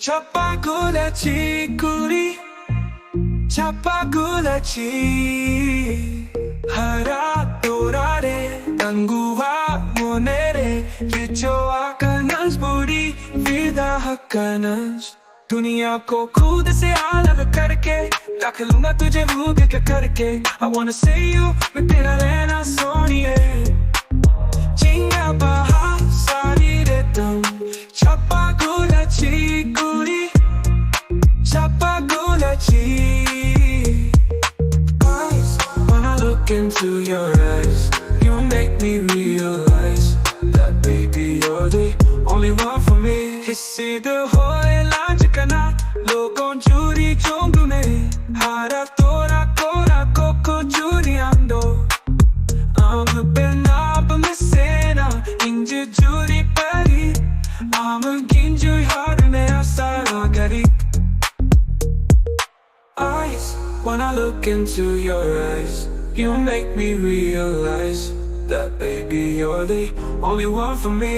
Chapagulachi kuri, chapagulachi. Hara torare, Danguwa Monere. Richo akanas buri, vida hakanas. दुनिया को खुद से अलग करके रख लूंगा तुझे भूख के करके I wanna say you मैं तेरा रहना सोनिए चिंगा बहा सारी रेतम छपा गुलाची कुड़ी छपा गुलाची Eyes, when I look into your eyes you make me realize that baby you're the only one for me किसी दो होए लांच कना लोगों चूरी चोंगुने हारा तोरा कोरा कोको चूरी आंदो आम बेना बमसेना इंज चूरी परी आम गिंजु हारने आसारा करी Eyes, when I look into your eyes you make me realize that baby you're the only one for me